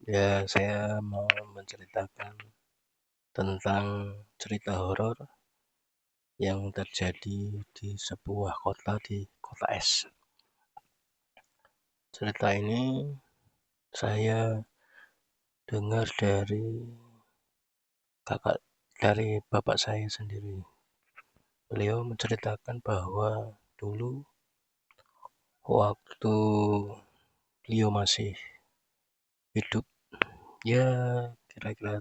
Ya, saya mau menceritakan tentang cerita horor yang terjadi di sebuah kota di kota es. Cerita ini saya dengar dari bapak saya sendiri. Beliau menceritakan bahwa dulu waktu beliau masih hidup, ya kira-kira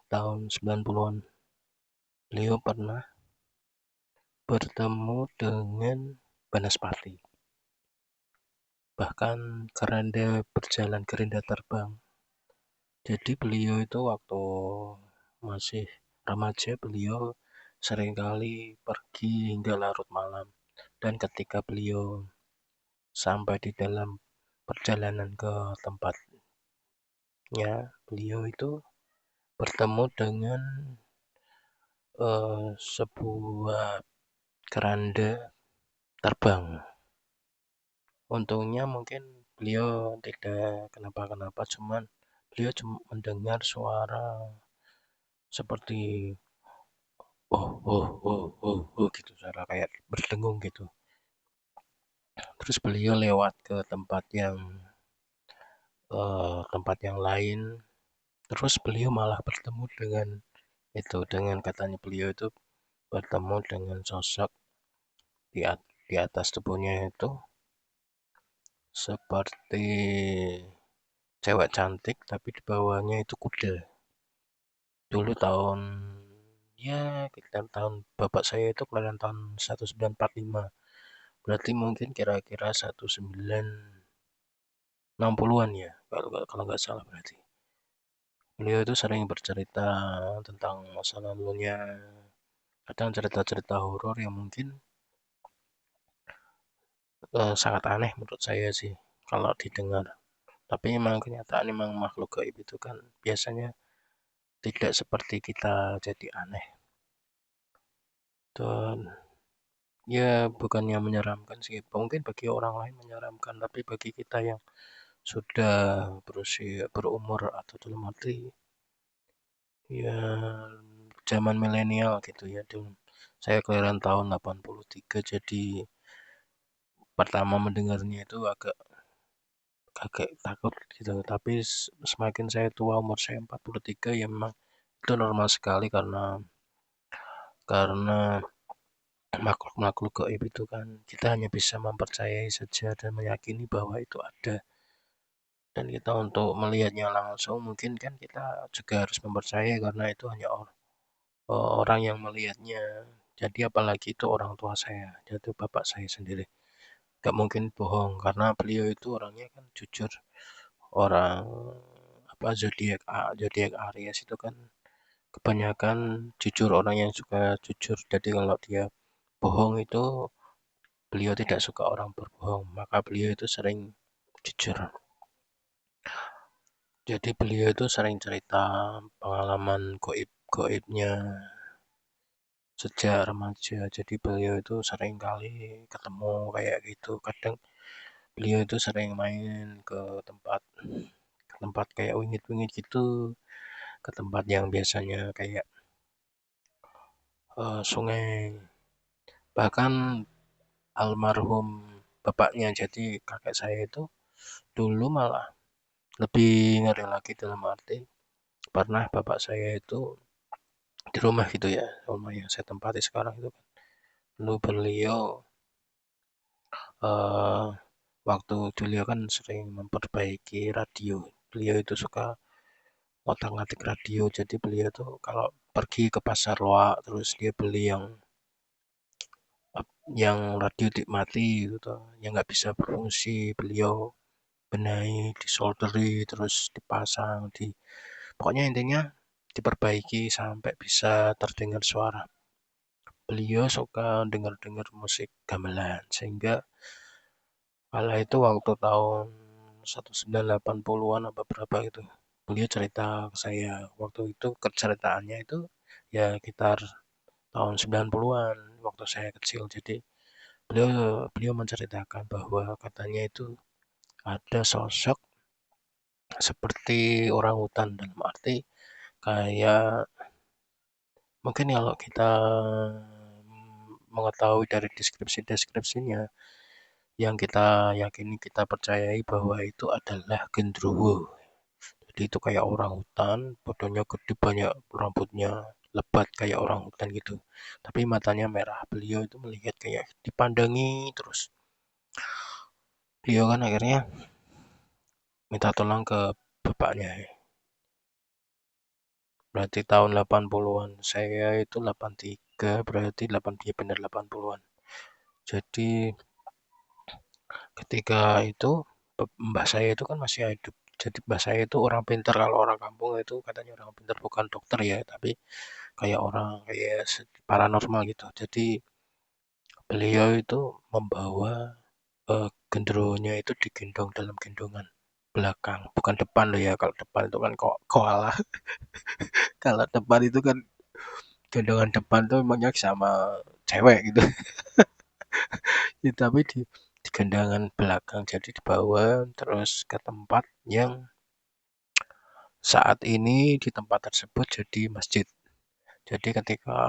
tahun 90-an, beliau pernah bertemu dengan Banaspati. Bahkan kerenda terbang. Jadi beliau itu waktu masih remaja, beliau seringkali pergi hingga larut malam. Dan ketika beliau sampai di dalam perjalanan ke tempatnya, beliau itu bertemu dengan sebuah keranda terbang. Untungnya mungkin beliau tidak kenapa-kenapa, cuman beliau cuma mendengar suara seperti oh oh oh oh oh gitu, suara kayak berdengung gitu. Terus beliau lewat ke tempat yang lain. Terus beliau malah bertemu dengan katanya beliau itu bertemu dengan sosok di atas tubuhnya itu seperti cewek cantik, tapi di bawahnya itu kuda. Dulu kita tahun bapak saya itu kelahiran tahun 1945. Berarti mungkin kira-kira 1960-an ya, kalau nggak salah berarti. Beliau itu sering bercerita tentang masa lalunya, kadang cerita-cerita horor yang mungkin sangat aneh menurut saya sih kalau didengar. Tapi memang kenyataan memang makhluk gaib itu kan biasanya tidak seperti kita jadi aneh. Dan ya bukannya menyeramkan sih, mungkin bagi orang lain menyeramkan, tapi bagi kita yang sudah berumur atau dalam arti ya zaman milenial gitu ya. Saya kelahiran tahun 83, jadi pertama mendengarnya itu agak agak takut gitu. Tapi semakin saya tua, umur saya 43, ya memang itu normal sekali karena makhluk-makhluk gaib itu kan kita hanya bisa mempercayai saja dan meyakini bahwa itu ada. Dan kita untuk melihatnya langsung mungkin kan kita juga harus mempercayai karena itu hanya orang yang melihatnya. Jadi apalagi itu orang tua saya, yaitu bapak saya sendiri. Gak mungkin bohong karena beliau itu orangnya kan jujur. Orang apa zodiak Aries itu kan kebanyakan jujur, orang yang suka jujur. Jadi kalau dia bohong itu beliau tidak suka orang berbohong, maka beliau itu sering jujur. Jadi beliau itu sering cerita pengalaman goibnya sejak remaja. Jadi beliau itu sering kali ketemu kayak gitu. Kadang beliau itu sering main ke tempat kayak wingit-wingit gitu, ke tempat yang biasanya kayak sungai. Bahkan almarhum bapaknya, jadi kakek saya itu dulu malah lebih ngeri lagi dalam arti pernah bapak saya itu di rumah gitu ya, rumah yang saya tempati sekarang itu kan. Dulu beliau eh, waktu beliau kan sering memperbaiki radio. Beliau itu suka ngotak-ngatik radio. Jadi beliau tuh kalau pergi ke pasar loak terus dia beli yang radio mati gitu, yang nggak bisa berfungsi, beliau benahi, disolderi, terus dipasang, pokoknya intinya diperbaiki sampai bisa terdengar suara. Beliau suka dengar-dengar musik gamelan, sehingga kala itu waktu tahun 1980-an apa berapa gitu. Beliau cerita ke saya, waktu itu keceritaannya itu ya sekitar tahun 90-an waktu saya kecil. Jadi beliau beliau menceritakan bahwa katanya itu ada sosok seperti orang hutan, dalam arti kayak mungkin kalau kita mengetahui dari deskripsi-deskripsinya, yang kita yakini, kita percayai bahwa itu adalah genderuwo. Jadi itu kayak orang hutan, badannya gede, banyak rambutnya, lebat kayak orang hutan gitu. Tapi matanya merah. Beliau itu melihat kayak dipandangi terus. Beliau kan akhirnya minta tolong ke bapaknya. Berarti tahun 80-an. Saya itu 83, berarti 8, ya benar 80-an. Jadi ketika itu mbah saya itu kan masih hidup. Jadi mbah saya itu orang pintar, kalau orang kampung itu katanya orang pintar, bukan dokter ya, tapi kayak orang kayak paranormal gitu. Jadi beliau itu membawa genderuwonya itu digendong dalam gendongan belakang, bukan depan loh ya. Kalau depan itu kan kok koala. Kalau depan itu kan gendongan depan tuh emangnya sama cewek gitu. Ya, tapi di gendongan belakang, jadi dibawa terus ke tempat yang saat ini di tempat tersebut jadi masjid. Jadi ketika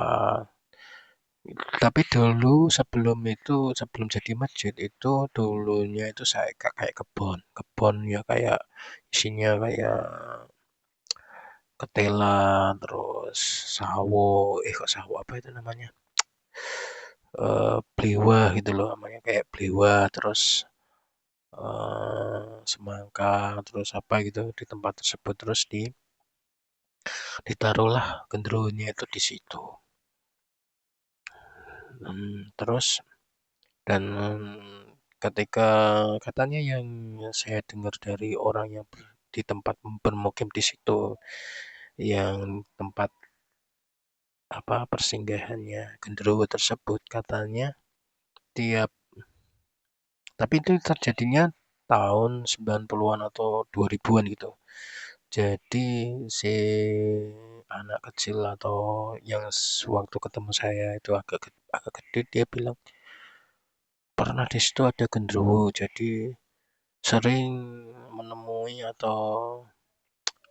tapi dulu sebelum itu, sebelum jadi masjid itu dulunya itu saya kayak kebun, kebun ya, kayak isinya kayak ketela, terus sawo, kok sawo apa itu namanya? Bliwa gitu loh namanya, kayak bliwa, terus semangka, terus apa gitu di tempat tersebut, terus ditaruhlah genderuwonya itu di situ. Terus dan ketika katanya yang saya dengar dari orang yang di tempat bermukim di situ, yang tempat apa persinggahannya genderuwo tersebut, katanya tiap, tapi itu terjadinya tahun 90-an atau 2000-an gitu. Jadi si anak kecil atau yang sewaktu ketemu saya itu agak gede, dia bilang pernah di situ ada genderuwo. Jadi sering menemui atau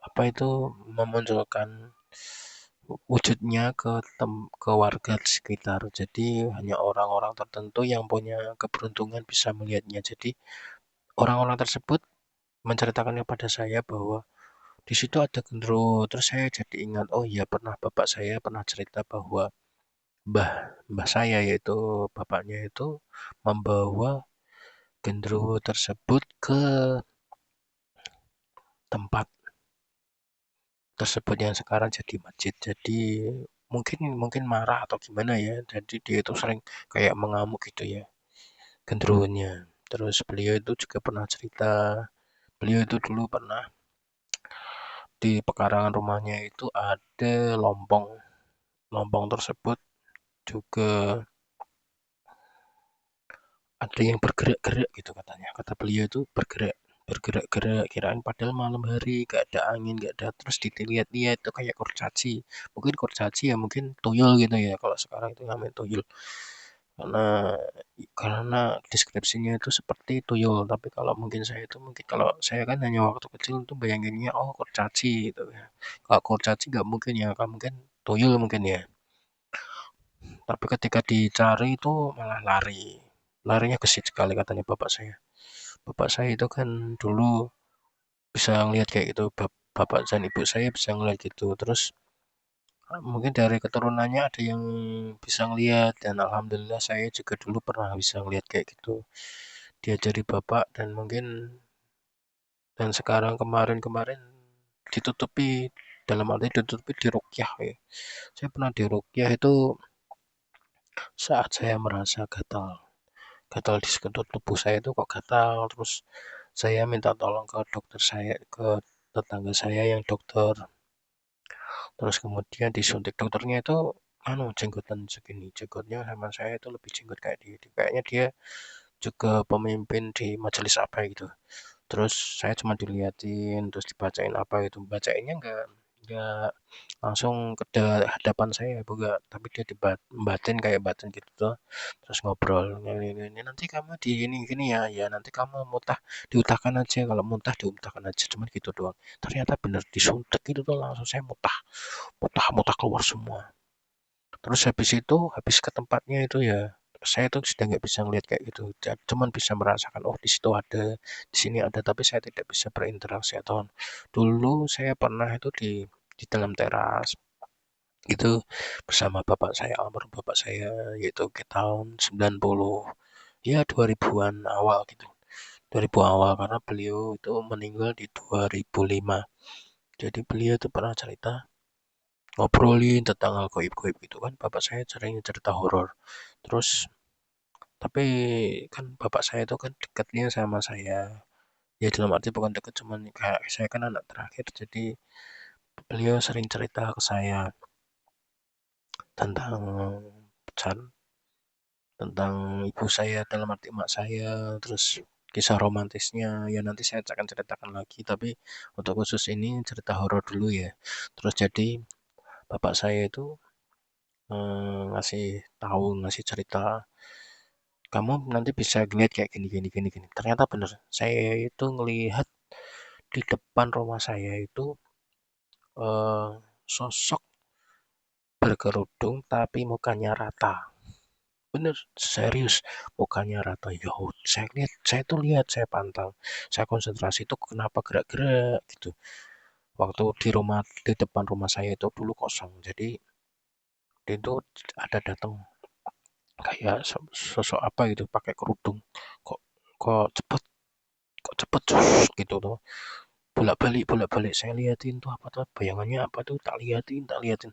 apa itu memunculkan wujudnya ke warga sekitar. Jadi hanya orang-orang tertentu yang punya keberuntungan bisa melihatnya. Jadi orang-orang tersebut menceritakannya pada saya bahwa di situ ada genderuwo. Terus saya jadi ingat, oh iya, pernah bapak saya pernah cerita bahwa mbah mbah saya, yaitu bapaknya itu, membawa genderuwo tersebut ke tempat tersebut yang sekarang jadi masjid. Jadi mungkin mungkin marah atau gimana ya. Jadi dia itu sering kayak mengamuk gitu ya, genderuwonya. Terus beliau itu juga pernah cerita, beliau itu dulu pernah di pekarangan rumahnya itu ada lompong. Lompong tersebut juga ada yang bergerak-gerak gitu katanya. Kata beliau itu bergerak-gerak, kirain padahal malam hari, gak ada angin, gak ada, terus dilihat-lihat itu kayak kurcaci. Mungkin kurcaci ya, mungkin tuyul gitu ya, kalau sekarang itu namanya tuyul. Karena deskripsinya itu seperti tuyul, tapi kalau mungkin saya itu, mungkin kalau saya kan hanya waktu kecil itu bayanginnya oh kurcaci gitu ya. Kalau kurcaci nggak mungkin ya, kan mungkin tuyul mungkin ya. Tapi ketika dicari itu malah lari. Larinya gesit sekali katanya bapak saya. Bapak saya itu kan dulu bisa ngelihat kayak gitu. Bapak dan ibu saya bisa ngelihat gitu. Terus mungkin dari keturunannya ada yang bisa ngelihat, dan alhamdulillah saya juga dulu pernah bisa ngelihat kayak gitu. Diajari bapak, dan mungkin dan sekarang kemarin-kemarin ditutupi, dalam arti ditutupi, diruqyah ya. Saya pernah diruqyah itu saat saya merasa gatal. Gatal di sekujur tubuh saya itu kok gatal, terus saya minta tolong ke dokter saya, ke tetangga saya yang dokter, terus kemudian disuntik. Dokternya itu jenggotan segini, jenggotnya sama saya itu lebih jenggot kayak dia, kayaknya dia juga pemimpin di majelis apa gitu. Terus saya cuma diliatin, terus dibacain apa gitu, bacainnya nggak langsung ke hadapan saya, enggak, tapi dia batin kayak batin gitu tuh, terus ngobrol, ini nanti kamu di ini gini ya, ya nanti kamu muntah diutahkan aja, kalau muntah diutahkan aja, cuman gitu doang. Ternyata bener disuntik itu tuh langsung saya muntah, muntah, muntah keluar semua. Terus habis itu, habis ke tempatnya itu ya, saya tuh sudah nggak bisa ngelihat kayak gitu, cuman bisa merasakan, oh di situ ada, di sini ada, tapi saya tidak bisa berinteraksi atau dulu saya pernah itu di dalam teras itu bersama bapak saya, almarhum bapak saya, yaitu ke tahun 90, ya 2000-an awal gitu. 2000 awal karena beliau itu meninggal di 2005. Jadi beliau itu pernah cerita ngobrolin tentang hal goib-goib gitu kan. Bapak saya sering cerita horor. Terus tapi kan bapak saya itu kan dekatnya sama saya. Ya dalam arti bukan dekat, cuman kayak saya kan anak terakhir, jadi beliau sering cerita ke saya tentang pesan tentang ibu saya, dalam arti emak saya, terus kisah romantisnya, ya nanti saya akan ceritakan lagi, tapi untuk khusus ini cerita horor dulu ya. Terus jadi bapak saya itu ngasih tahu, ngasih cerita, kamu nanti bisa ngeliat kayak gini gini gini gini. Ternyata bener, saya itu ngelihat di depan rumah saya itu sosok berkerudung tapi mukanya rata. Bener, serius, mukanya rata. Ya, saya tuh lihat, saya pantang, saya konsentrasi itu kenapa gerak-gerak gitu. Waktu di depan rumah saya itu dulu kosong, jadi itu ada datang kayak sosok apa gitu, pakai kerudung. Kok kok cepet, kok cepet gitu tuh. Bolak-balik saya liatin tuh apa tuh bayangannya apa tuh, tak liatin, tak liatin.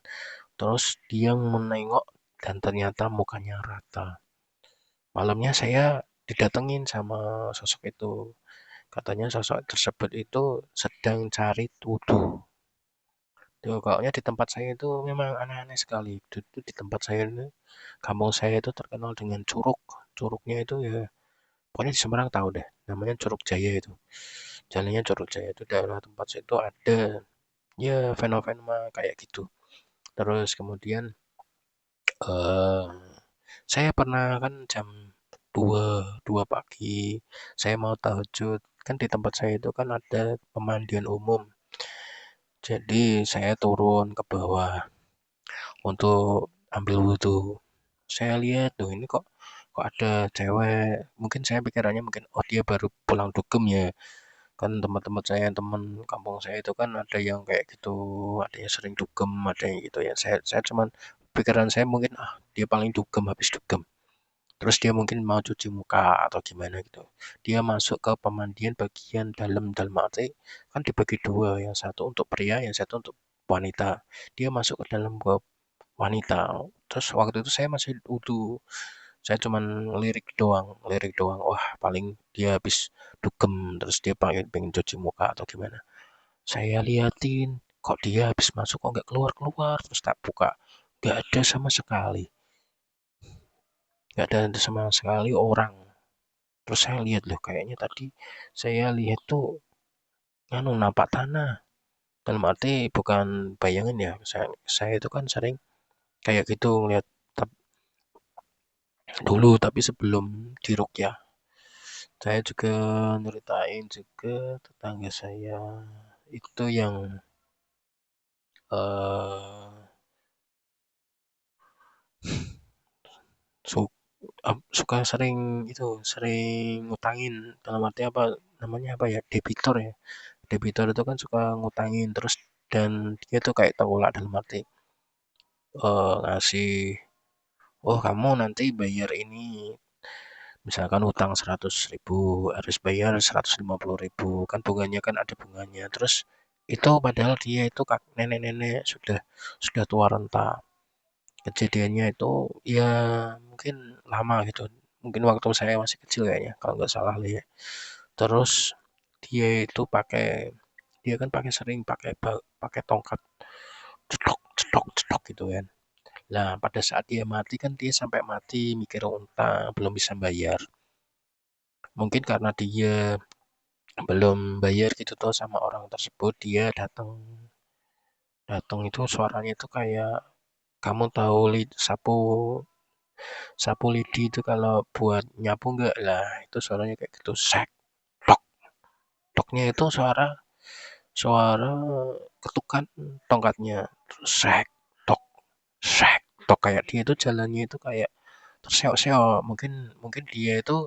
Terus dia menengok dan ternyata mukanya rata. Malamnya saya didatengin sama sosok itu. Katanya sosok tersebut itu sedang cari tudu. Tuh, kayaknya di tempat saya itu memang aneh-aneh sekali. Di tempat saya ini, kampung saya itu terkenal dengan curug. Curugnya itu ya, pokoknya di Semarang tahu deh, namanya Curug Jaya itu. Jalannya Curug Jaya itu daerah tempat saya itu ada ya fenomena kayak gitu. Terus kemudian eh saya pernah kan jam 2 2 pagi, saya mau tahajud. Kan di tempat saya itu kan ada pemandian umum. Jadi saya turun ke bawah untuk ambil wudhu. Saya lihat tuh ini kok ada cewek. Mungkin saya pikirannya mungkin oh dia baru pulang dugem ya. Kan teman-teman saya, teman kampung saya itu kan ada yang kayak gitu, ada yang sering dugem, ada yang gitu ya. Saya cuman pikiran saya mungkin dia paling dugem habis dugem. Terus dia mungkin mau cuci muka atau gimana gitu. Dia masuk ke pemandian bagian dalam, dalam arti kan dibagi dua, yang satu untuk pria, yang satu untuk wanita. Dia masuk ke dalam ke wanita. Terus waktu itu saya masih utuh. Saya cuman lirik doang. Wah, paling dia habis dugem, terus dia pengen cuci muka atau gimana. Saya liatin, kok dia habis masuk kok nggak keluar-keluar, terus tak buka. Nggak ada sama sekali. Nggak ada sama sekali orang. Terus saya lihat loh, kayaknya tadi saya lihat tuh anu nampak tanah. Dalam arti bukan bayangan ya. Saya itu kan sering kayak gitu ngeliat dulu tapi sebelum di Rukyah. Saya juga nyeritain juga tetangga saya itu yang eh su- suka sering itu sering ngutangin, dalam arti apa namanya apa ya, debitor ya. Debitor itu kan suka ngutangin terus, dan dia tuh kayak tolak, dalam arti ngasih, oh kamu nanti bayar ini, misalkan utang 100.000 harus bayar 150.000, kan bunganya kan ada bunganya. Terus itu padahal dia itu nenek-nenek sudah tua renta. Kejadiannya itu ya mungkin lama gitu, mungkin waktu saya masih kecil kayaknya kalau nggak salah lah ya. Terus dia itu dia kan sering pakai tongkat, cetok cetok cetok gitu kan. Nah, pada saat dia mati kan dia sampai mati mikir utang, belum bisa bayar. Mungkin karena dia belum bayar gitu tuh sama orang tersebut, dia datang Datang itu suaranya itu kayak kamu tahu sapu sapu lidi itu kalau buat nyapu enggak lah itu suaranya kayak gitu sek tok toknya itu suara suara ketukan tongkatnya terus sek tok kayak dia itu jalannya itu kayak terseok-seok mungkin mungkin dia itu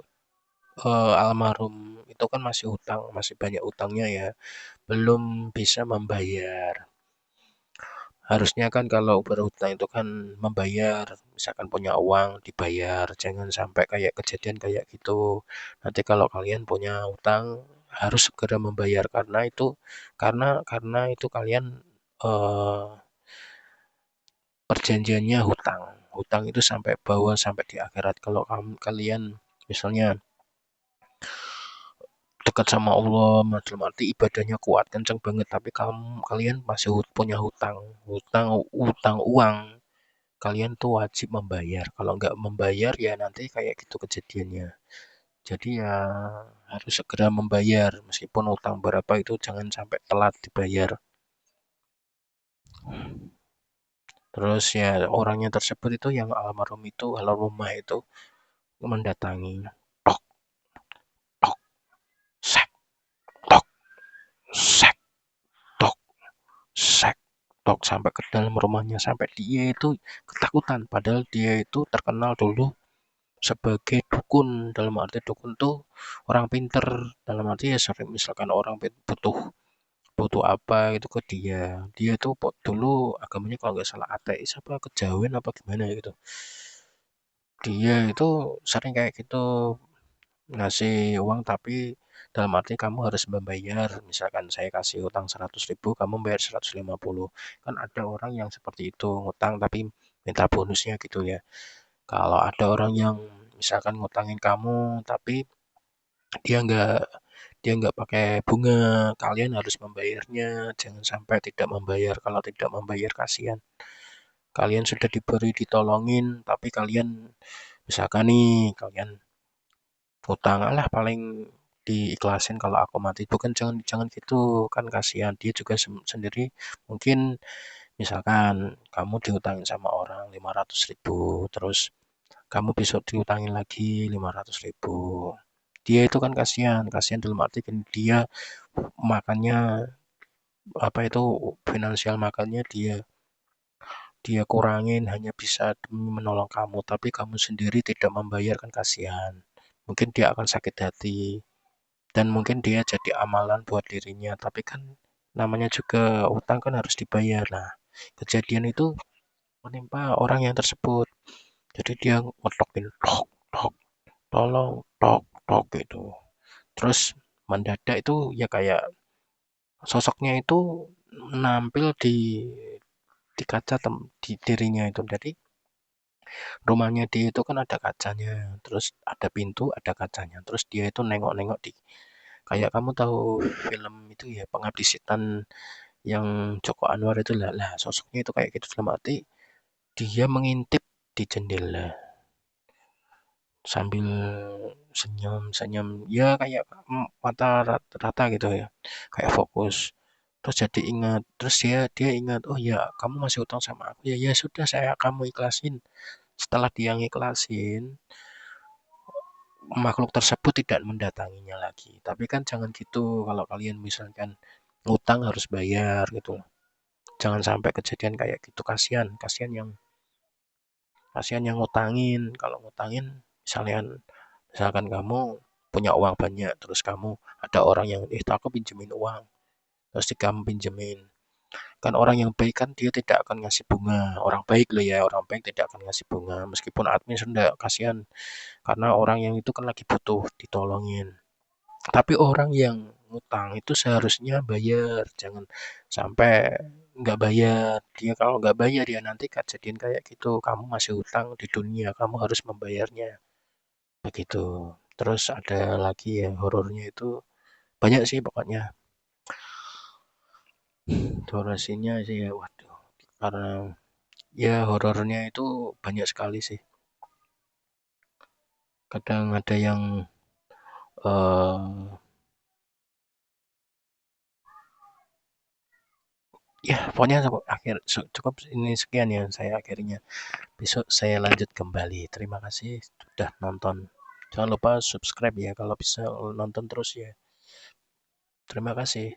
almarhum itu kan masih hutang masih banyak utangnya ya belum bisa membayar. Harusnya kan kalau berhutang itu kan membayar, misalkan punya uang dibayar, jangan sampai kayak kejadian kayak gitu. Nanti kalau kalian punya hutang harus segera membayar karena itu kalian eh, perjanjiannya hutang. Hutang itu sampai bawah sampai di akhirat. Kalau kalian misalnya dekat sama Allah, dalam arti ibadahnya kuat, kenceng banget, tapi kalian masih punya hutang, hutang uang. Kalian tuh wajib membayar. Kalau nggak membayar ya nanti kayak gitu kejadiannya. Jadi ya harus segera membayar meskipun utang berapa itu jangan sampai telat dibayar. Terus ya orangnya tersebut itu yang almarhum itu almarhumah itu mendatangi tok tok sek tok sek tok sek tok sampai ke dalam rumahnya sampai dia itu ketakutan padahal dia itu terkenal dulu sebagai dukun dalam arti dukun tuh orang pinter dalam arti ya sering misalkan orang butuh butuh apa itu ke dia itu dulu agamanya kalau nggak salah ateis apa kejawen apa gimana gitu dia itu sering kayak gitu ngasih uang tapi dalam arti kamu harus membayar misalkan saya kasih utang 100.000 kamu bayar 150 kan ada orang yang seperti itu ngutang tapi minta bonusnya gitu ya kalau ada orang yang misalkan ngutangin kamu tapi dia nggak pakai bunga kalian harus membayarnya jangan sampai tidak membayar kalau tidak membayar kasihan kalian sudah diberi ditolongin tapi kalian misalkan nih kalian utang lah paling diikhlasin kalau aku mati bukan jangan jangan gitu kan kasihan dia juga sendiri mungkin misalkan kamu diutangin sama orang 500.000 terus kamu besok diutangin lagi 500.000 dia itu kan kasihan kasihan dalam arti kan dia makannya apa itu finansial makannya dia dia kurangin hanya bisa demi menolong kamu tapi kamu sendiri tidak membayar kan kasihan mungkin dia akan sakit hati dan mungkin dia jadi amalan buat dirinya tapi kan namanya juga utang kan harus dibayar nah kejadian itu menimpa orang yang tersebut jadi dia ngetokin tok tok tolong tok tok gitu terus mendadak itu ya kayak sosoknya itu nampil di kaca di dirinya itu jadi rumahnya dia itu kan ada kacanya terus ada pintu ada kacanya terus dia itu nengok-nengok di kayak kamu tahu film itu ya Pengabdi Setan yang Joko Anwar itu lah sosoknya itu kayak gitu dalam arti dia mengintip di jendela sambil senyum-senyum ya kayak mata rata gitu ya kayak fokus terus jadi ingat terus dia ingat oh ya kamu masih utang sama aku ya ya sudah saya kamu ikhlasin setelah dia ngiklasin makhluk tersebut tidak mendatanginya lagi tapi kan jangan gitu kalau kalian misalkan ngutang harus bayar gitu jangan sampai kejadian kayak gitu kasihan yang ngutangin kalau ngutangin misalnya misalkan kamu punya uang banyak terus kamu ada orang yang aku pinjemin uang terus kamu pinjemin kan orang yang baik kan dia tidak akan ngasih bunga orang baik loh ya orang baik tidak akan ngasih bunga meskipun admin sudah kasihan karena orang yang itu kan lagi butuh ditolongin tapi orang yang ngutang itu seharusnya bayar jangan sampai nggak bayar dia kalau nggak bayar ya nanti kejadian kayak gitu kamu masih hutang di dunia kamu harus membayarnya begitu terus ada lagi ya horornya itu banyak sih pokoknya durasinya sih ya waduh karena ya horornya itu banyak sekali sih kadang ada yang eh Ya, pokoknya cukup ini sekian ya saya akhirnya. Besok saya lanjut kembali. Terima kasih sudah nonton. Jangan lupa subscribe ya kalau bisa nonton terus ya. Terima kasih.